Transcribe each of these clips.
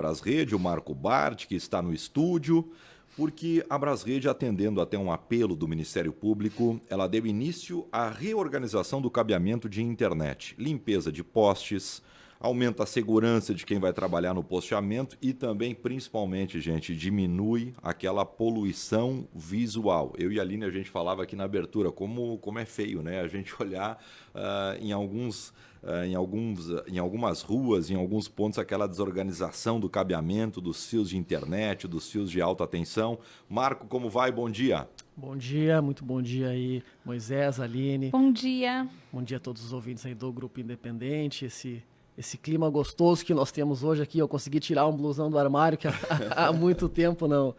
Brasrede, o Marco Bart, que está no estúdio, porque a Brasrede, atendendo até um apelo do Ministério Público, ela deu início à reorganização do cabeamento de internet, limpeza de postes, aumenta a segurança de quem vai trabalhar no posteamento e também, principalmente, gente, diminui aquela poluição visual. Eu e a Aline, a gente falava aqui na abertura, como é feio, né? A gente olhar em algumas ruas, em alguns pontos, aquela desorganização do cabeamento, dos fios de internet, dos fios de alta tensão. Marco, como vai? Bom dia. Bom dia, muito bom dia aí, Moisés, Aline. Bom dia. Bom dia a todos os ouvintes aí do Grupo Independente. Esse clima gostoso que nós temos hoje aqui, eu consegui tirar um blusão do armário que há muito tempo não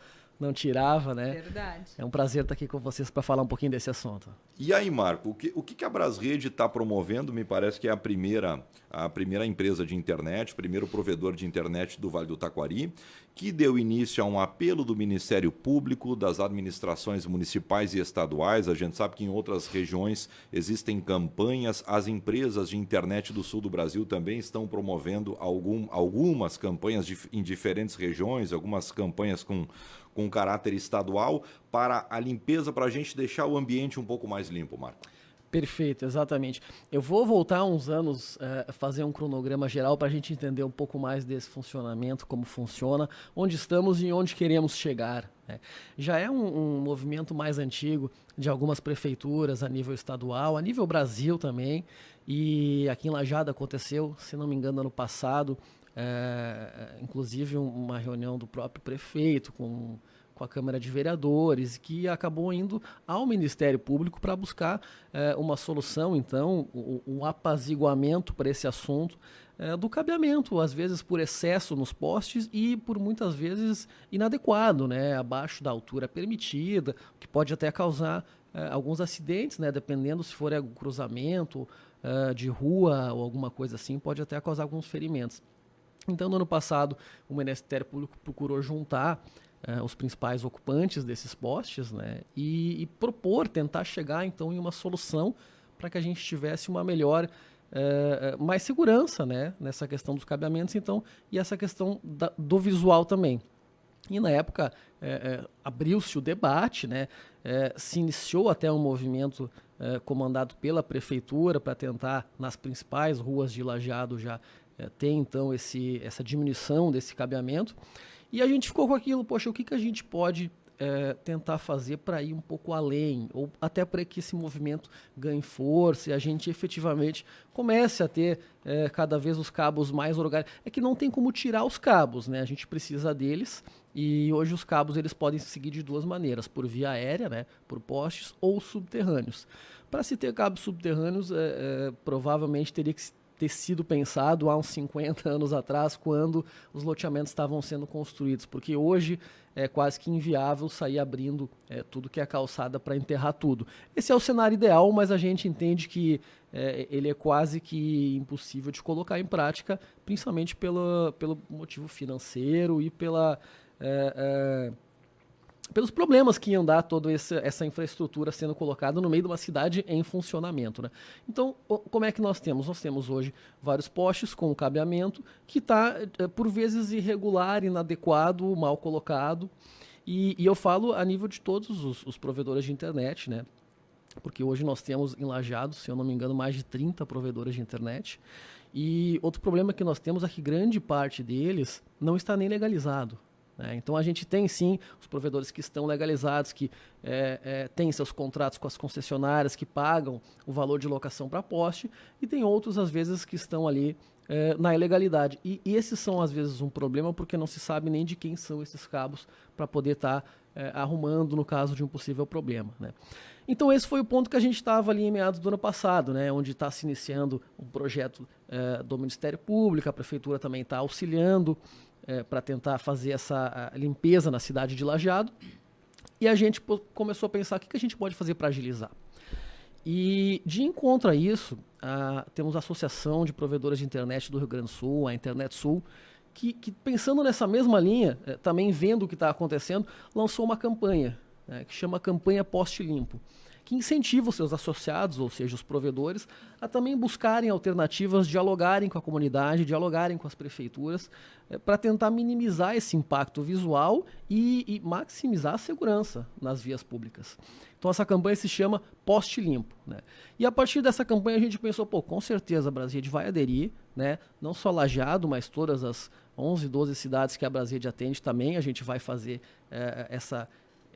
tirava, né? Verdade. É um prazer estar aqui com vocês para falar um pouquinho desse assunto. E aí, Marco, o que a Brasrede está promovendo? Me parece que é a primeira empresa de internet, o primeiro provedor de internet do Vale do Taquari, que deu início a um apelo do Ministério Público, das administrações municipais e estaduais. A gente sabe que em outras regiões existem campanhas. As empresas de internet do sul do Brasil também estão promovendo algumas campanhas em diferentes regiões, algumas campanhas com caráter estadual para a limpeza, para a gente deixar o ambiente um pouco mais limpo, Marco. Perfeito, exatamente. Eu vou voltar uns anos, fazer um cronograma geral para a gente entender um pouco mais desse funcionamento, como funciona, onde estamos e onde queremos chegar, né? Já é um movimento mais antigo de algumas prefeituras a nível estadual, a nível Brasil também, e aqui em Lajeado aconteceu, se não me engano, ano passado, inclusive uma reunião do próprio prefeito com a Câmara de Vereadores, que acabou indo ao Ministério Público para buscar uma solução, então, um apaziguamento para esse assunto do cabeamento, às vezes por excesso nos postes e por muitas vezes inadequado, né, abaixo da altura permitida, que pode até causar alguns acidentes, né, dependendo se for algum cruzamento de rua ou alguma coisa assim, pode até causar alguns ferimentos. Então, no ano passado, o Ministério Público procurou juntar os principais ocupantes desses postes, né, e propor, tentar chegar então em uma solução para que a gente tivesse uma melhor, mais segurança, né, nessa questão dos cabeamentos, então, e essa questão do visual também. E na época abriu-se o debate, né, se iniciou até um movimento comandado pela prefeitura para tentar, nas principais ruas de Lajeado, já ter então essa diminuição desse cabeamento. E a gente ficou com aquilo, poxa, o que a gente pode tentar fazer para ir um pouco além, ou até para que esse movimento ganhe força e a gente efetivamente comece a ter cada vez os cabos mais orgânicos. É que não tem como tirar os cabos, né? A gente precisa deles e hoje os cabos eles podem seguir de duas maneiras, por via aérea, né? Por postes ou subterrâneos. Para se ter cabos subterrâneos, provavelmente teria que ter sido pensado há uns 50 anos atrás, quando os loteamentos estavam sendo construídos, porque hoje é quase que inviável sair abrindo tudo que é calçada para enterrar tudo. Esse é o cenário ideal, mas a gente entende que ele é quase que impossível de colocar em prática, principalmente pelo motivo financeiro e pelos problemas que iam dar toda essa infraestrutura sendo colocada no meio de uma cidade em funcionamento, né? Então, como é que nós temos? Nós temos hoje vários postes com cabeamento que está, por vezes, irregular, inadequado, mal colocado. E eu falo a nível de todos os provedores de internet, né? Porque hoje nós temos em Lajeado, se eu não me engano, mais de 30 provedores de internet. E outro problema que nós temos é que grande parte deles não está nem legalizado. Então a gente tem sim os provedores que estão legalizados, que têm seus contratos com as concessionárias, que pagam o valor de locação para poste, e tem outros às vezes que estão ali na ilegalidade. E esses são às vezes um problema porque não se sabe nem de quem são esses cabos para poder estar arrumando no caso de um possível problema, né? Então esse foi o ponto que a gente estava ali em meados do ano passado, né, onde está se iniciando um projeto do Ministério Público, a Prefeitura também está auxiliando para tentar fazer essa limpeza na cidade de Lajeado, e a gente começou a pensar o que a gente pode fazer para agilizar. E de encontro a isso, temos a Associação de Provedores de Internet do Rio Grande do Sul, a Internet Sul, que pensando nessa mesma linha, também vendo o que está acontecendo, lançou uma campanha, que chama Campanha Poste Limpo. que incentiva os seus associados, ou seja, os provedores, a também buscarem alternativas, dialogarem com a comunidade, dialogarem com as prefeituras, para tentar minimizar esse impacto visual e maximizar a segurança nas vias públicas. Então essa campanha se chama Poste Limpo, né? E a partir dessa campanha a gente pensou, com certeza a Brasrede vai aderir, né? Não só Lajeado, mas todas as 11, 12 cidades que a Brasrede atende também a gente vai fazer essa,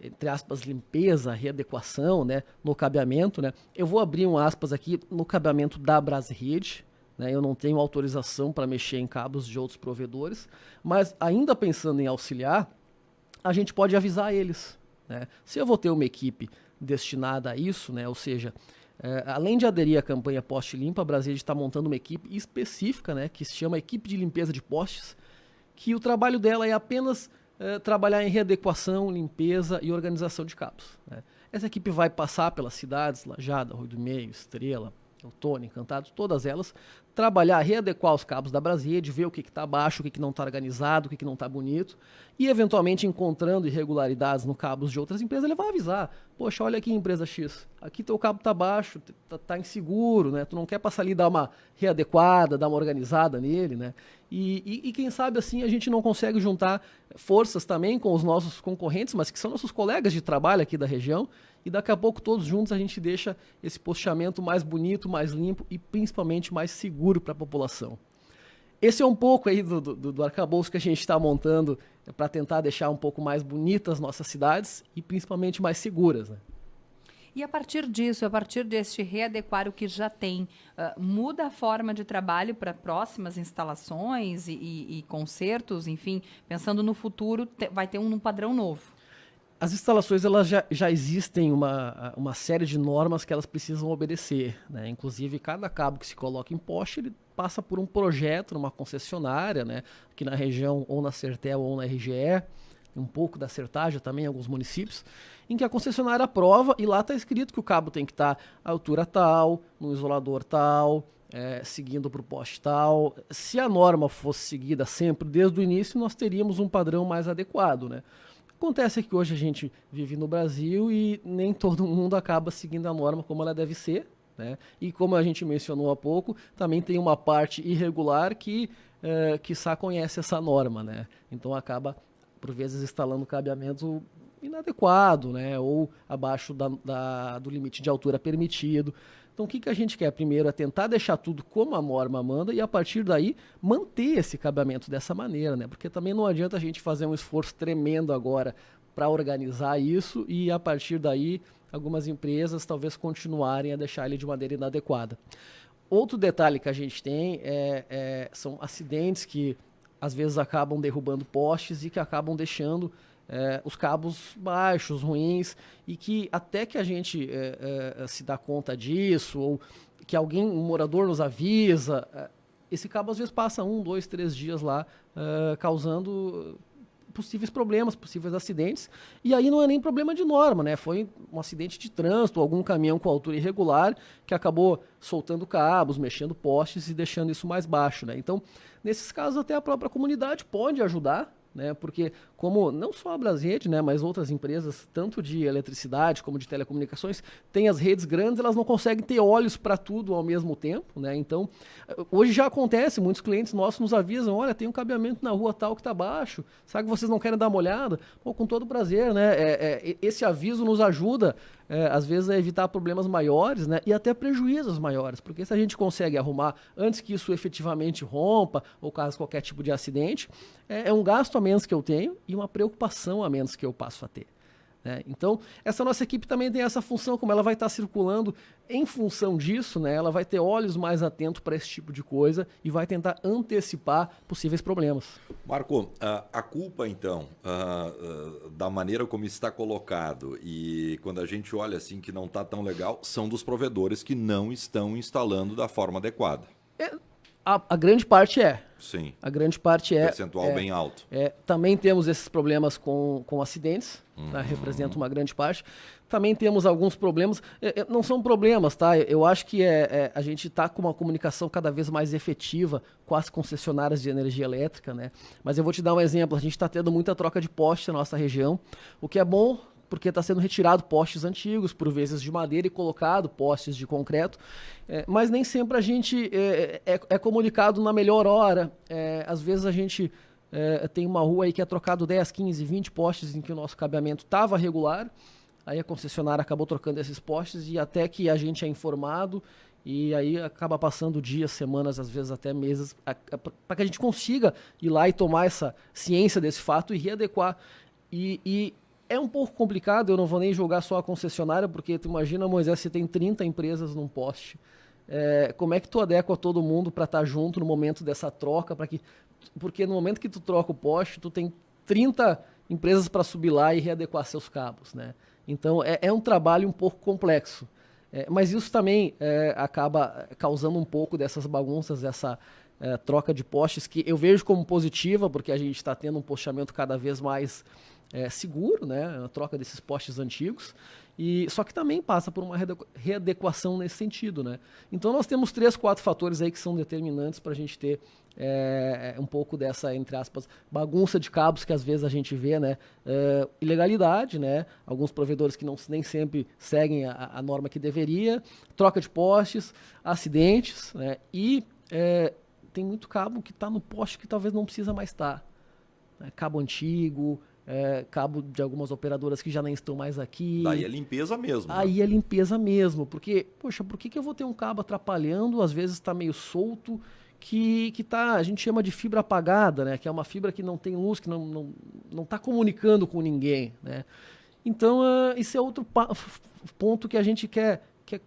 entre aspas, limpeza, readequação, né? No cabeamento, né? Eu vou abrir um aspas aqui no cabeamento da Brasrede, né? Eu não tenho autorização para mexer em cabos de outros provedores, mas ainda pensando em auxiliar, a gente pode avisar eles, né? Se eu vou ter uma equipe destinada a isso, né? Ou seja, além de aderir à campanha Poste Limpo, a Brasrede está montando uma equipe específica, né? Que se chama Equipe de Limpeza de Postes, que o trabalho dela é apenas trabalhar em readequação, limpeza e organização de cabos, né? Essa equipe vai passar pelas cidades, Lajeado, Arroio do Meio, Estrela, Outono, Encantados, todas elas, trabalhar, readequar os cabos da Brasrede, ver o que está baixo, o que não está organizado, o que não está bonito, e eventualmente encontrando irregularidades no cabos de outras empresas, ele vai avisar, poxa, olha aqui empresa X, aqui teu cabo está baixo, está inseguro, né? Tu não quer passar ali e dar uma readequada, dar uma organizada nele, né? E quem sabe assim a gente não consegue juntar forças também com os nossos concorrentes, mas que são nossos colegas de trabalho aqui da região, e daqui a pouco todos juntos a gente deixa esse posteamento mais bonito, mais limpo e principalmente mais seguro para a população. Esse é um pouco aí do arcabouço que a gente está montando para tentar deixar um pouco mais bonitas nossas cidades e principalmente mais seguras, né? E a partir disso, a partir deste readequar o que já tem, muda a forma de trabalho para próximas instalações e concertos, enfim, pensando no futuro, vai ter um padrão novo. As instalações elas já existem uma série de normas que elas precisam obedecer, né? Inclusive, cada cabo que se coloca em poste, ele passa por um projeto numa concessionária, né? Aqui na região, ou na Sertel ou na RGE, um pouco da Sertaja também, em alguns municípios, em que a concessionária aprova e lá está escrito que o cabo tem que estar à altura tal, no isolador tal, seguindo para o poste tal. Se a norma fosse seguida sempre desde o início, nós teríamos um padrão mais adequado, né? Acontece que hoje a gente vive no Brasil e nem todo mundo acaba seguindo a norma como ela deve ser, né? E como a gente mencionou há pouco, também tem uma parte irregular que quiçá conhece essa norma, né? Então acaba, por vezes, instalando cabeamento inadequado, né? Ou abaixo do limite de altura permitido. Então, o que a gente quer? Primeiro é tentar deixar tudo como a norma manda e, a partir daí, manter esse cabeamento dessa maneira, né? Porque também não adianta a gente fazer um esforço tremendo agora para organizar isso e, a partir daí, algumas empresas talvez continuarem a deixar ele de maneira inadequada. Outro detalhe que a gente tem são acidentes que, às vezes, acabam derrubando postes e que acabam deixando os cabos baixos, ruins, e que até que a gente se dá conta disso, ou que um morador nos avisa, esse cabo às vezes passa 1, 2, 3 dias lá, causando possíveis problemas, possíveis acidentes, e aí não é nem problema de norma, né? Foi um acidente de trânsito, algum caminhão com altura irregular que acabou soltando cabos, mexendo postes e deixando isso mais baixo, né? Então, nesses casos até a própria comunidade pode ajudar, né? Porque como não só a Brasrede, né, mas outras empresas, tanto de eletricidade como de telecomunicações, têm as redes grandes, elas não conseguem ter olhos para tudo ao mesmo tempo, né? Então, hoje já acontece, muitos clientes nossos nos avisam, olha, tem um cabeamento na rua tal que está baixo, sabe que vocês não querem dar uma olhada? Pô, com todo prazer, né? Esse aviso nos ajuda, às vezes, a evitar problemas maiores, né? E até prejuízos maiores, porque se a gente consegue arrumar antes que isso efetivamente rompa, ou caso qualquer tipo de acidente, é um gasto a menos que eu tenho e uma preocupação a menos que eu passo a ter, né? Então, essa nossa equipe também tem essa função, como ela vai estar circulando em função disso, né? Ela vai ter olhos mais atentos para esse tipo de coisa e vai tentar antecipar possíveis problemas. Marco, a culpa, então, da maneira como está colocado e quando a gente olha assim que não está tão legal, são dos provedores que não estão instalando da forma adequada. A grande parte é. Sim. A grande parte é. Percentual bem alto. Também temos esses problemas com acidentes, tá? Representa uma grande parte. Também temos alguns problemas. Não são problemas, tá? Eu acho que a gente está com uma comunicação cada vez mais efetiva com as concessionárias de energia elétrica, né? Mas eu vou te dar um exemplo. A gente está tendo muita troca de poste na nossa região, o que é bom porque está sendo retirado postes antigos, por vezes de madeira, e colocado postes de concreto, mas nem sempre a gente é comunicado na melhor hora. Às vezes a gente tem uma rua aí que é trocado 10, 15, 20 postes em que o nosso cabeamento estava regular, aí a concessionária acabou trocando esses postes e até que a gente é informado, e aí acaba passando dias, semanas, às vezes até meses, para que a gente consiga ir lá e tomar essa ciência desse fato e readequar. E é um pouco complicado, eu não vou nem julgar só a concessionária, porque tu imagina, Moisés, se tem 30 empresas num poste, como é que tu adequa todo mundo para estar junto no momento dessa troca, porque no momento que tu troca o poste, tu tem 30 empresas para subir lá e readequar seus cabos, né? Então é um trabalho um pouco complexo. Mas isso também acaba causando um pouco dessas bagunças, dessa troca de postes, que eu vejo como positiva, porque a gente está tendo um posteamento cada vez mais seguro, né? A troca desses postes antigos. Só que também passa por uma readequação nesse sentido, né? Então nós temos 3, 4 fatores aí que são determinantes para a gente ter um pouco dessa, entre aspas, bagunça de cabos que às vezes a gente vê, né? Ilegalidade, né? Alguns provedores que nem sempre seguem a norma que deveria, troca de postes, acidentes, né? E tem muito cabo que está no poste que talvez não precisa mais estar, né? Cabo antigo, cabo de algumas operadoras que já nem estão mais aqui. Daí é limpeza mesmo. Aí é limpeza mesmo, porque, poxa, por que eu vou ter um cabo atrapalhando, às vezes está meio solto, que a gente chama de fibra apagada, né? Que é uma fibra que não tem luz, que não está comunicando com ninguém, né? Então, esse é outro ponto que a gente quer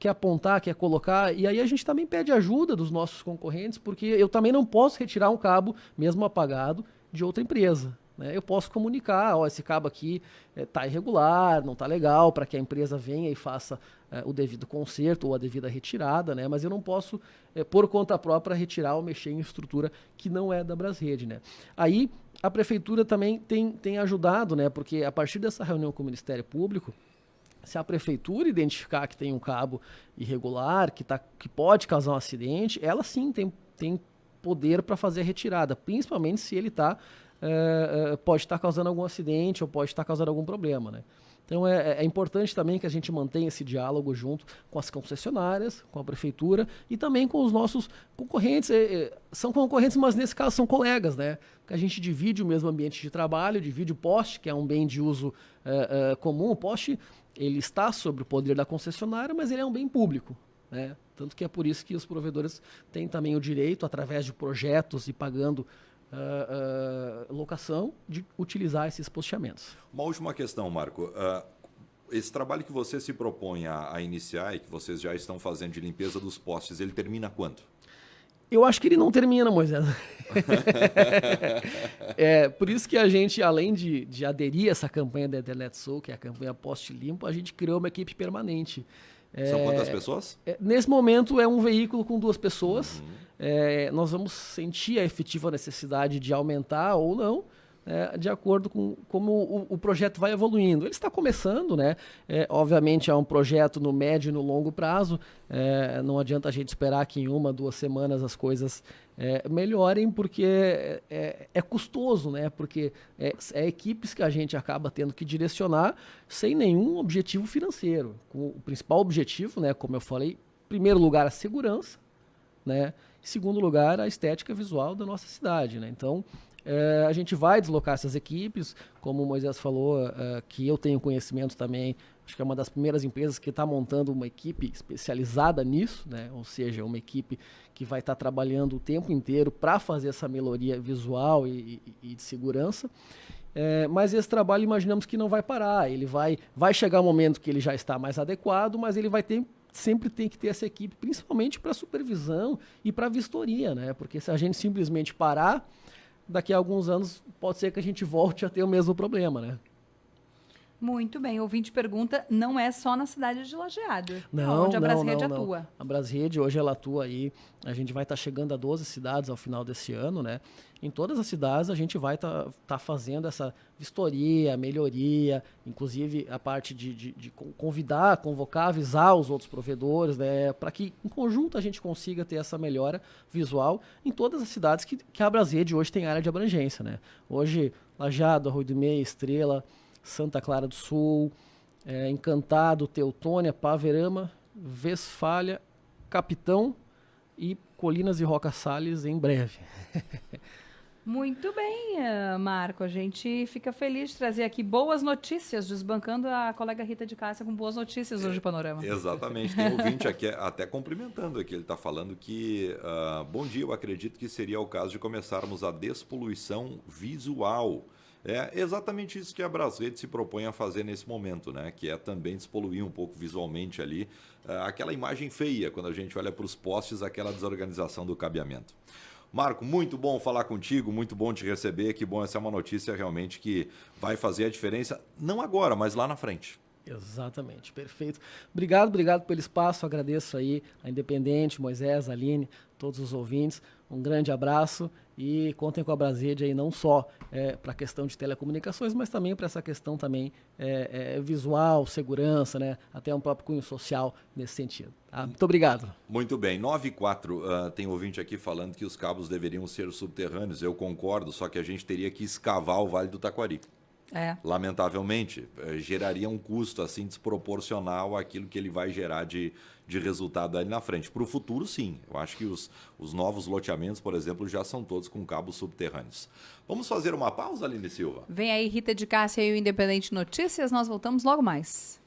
apontar, quer colocar, e aí a gente também pede ajuda dos nossos concorrentes, porque eu também não posso retirar um cabo, mesmo apagado, de outra empresa. Eu posso comunicar, esse cabo aqui está irregular, não está legal, para que a empresa venha e faça o devido conserto ou a devida retirada, né? Mas eu não posso, por conta própria, retirar ou mexer em estrutura que não é da Brasrede, né? Aí a prefeitura também tem ajudado, né? Porque a partir dessa reunião com o Ministério Público, se a prefeitura identificar que tem um cabo irregular, que pode causar um acidente, ela sim tem poder para fazer a retirada, principalmente se ele pode estar causando algum acidente ou pode estar causando algum problema, né? Então é importante também que a gente mantenha esse diálogo junto com as concessionárias, com a prefeitura e também com os nossos concorrentes. São concorrentes, mas nesse caso são colegas, né? Que a gente divide o mesmo ambiente de trabalho, divide o poste, que é um bem de uso comum. O poste, ele está sob o poder da concessionária, mas ele é um bem público, né? Tanto que é por isso que os provedores têm também o direito, através de projetos e pagando locação, de utilizar esses posteamentos. Uma última questão, Marco. Esse trabalho que você se propõe a iniciar e que vocês já estão fazendo de limpeza dos postes, ele termina quando? Eu acho que ele não termina, Moisés. Por isso que a gente, além de aderir a essa campanha da Internet Sul, que é a campanha Poste Limpo, a gente criou uma equipe permanente. São quantas pessoas? Nesse momento é um veículo com 2 pessoas. Nós vamos sentir a efetiva necessidade de aumentar ou não, de acordo com como o projeto vai evoluindo. Ele está começando, né? Obviamente é um projeto no médio e no longo prazo. Não adianta a gente esperar que em 1, 2 semanas as coisas melhorem, porque é custoso, né? Porque é equipes que a gente acaba tendo que direcionar sem nenhum objetivo financeiro. O principal objetivo, né, como eu falei, em primeiro lugar a segurança, né? Em segundo lugar a estética visual da nossa cidade, né? Então a gente vai deslocar essas equipes, como o Moisés falou, que eu tenho conhecimento também, acho que é uma das primeiras empresas que está montando uma equipe especializada nisso, né? Ou seja, uma equipe que vai estar trabalhando o tempo inteiro para fazer essa melhoria visual e de segurança. Mas esse trabalho imaginamos que não vai parar, ele vai chegar um momento que ele já está mais adequado, mas ele sempre tem que ter essa equipe, principalmente para supervisão e para vistoria, né? Porque se a gente simplesmente parar, daqui a alguns anos pode ser que a gente volte a ter o mesmo problema, né? Muito bem. O ouvinte pergunta, não é só na cidade de Lajeado, não, onde a Brasrede não. atua. A Brasrede, hoje ela atua aí, a gente vai estar chegando a 12 cidades ao final desse ano, né? Em todas as cidades a gente vai estar fazendo essa vistoria, melhoria, inclusive a parte de convidar, convocar, avisar os outros provedores, né? Para que em conjunto a gente consiga ter essa melhora visual em todas as cidades que a Brasrede hoje tem área de abrangência, né? Hoje, Lajeado, Arroio do Meio, Estrela, Santa Clara do Sul, Encantado, Teutônia, Paverama, Westfália, Capitão e Colinas e Roca Salles em breve. Muito bem, Marco. A gente fica feliz de trazer aqui boas notícias, desbancando a colega Rita de Cássia com boas notícias hoje no Panorama. Exatamente. Tem ouvinte aqui até cumprimentando aqui. Ele está falando que, bom dia, eu acredito que seria o caso de começarmos a despoluição visual. É exatamente isso que a Brasrede se propõe a fazer nesse momento, né? Que é também despoluir um pouco visualmente ali aquela imagem feia, quando a gente olha para os postes, aquela desorganização do cabeamento. Marco, muito bom falar contigo, muito bom te receber, que bom, essa é uma notícia realmente que vai fazer a diferença, não agora, mas lá na frente. Exatamente, perfeito. Obrigado pelo espaço, agradeço aí a Independente, Moisés, Aline, todos os ouvintes, um grande abraço e contem com a Brasrede aí não só para a questão de telecomunicações, mas também para essa questão também visual, segurança, né? Até um próprio cunho social nesse sentido. Tá? Muito obrigado. Muito bem, 9:04, tem ouvinte aqui falando que os cabos deveriam ser subterrâneos, eu concordo, só que a gente teria que escavar o Vale do Taquari. Lamentavelmente, geraria um custo assim desproporcional àquilo que ele vai gerar de resultado ali na frente. Para o futuro, sim. Eu acho que os novos loteamentos, por exemplo, já são todos com cabos subterrâneos. Vamos fazer uma pausa, Aline Silva? Vem aí Rita de Cássia e o Independente Notícias, nós voltamos logo mais.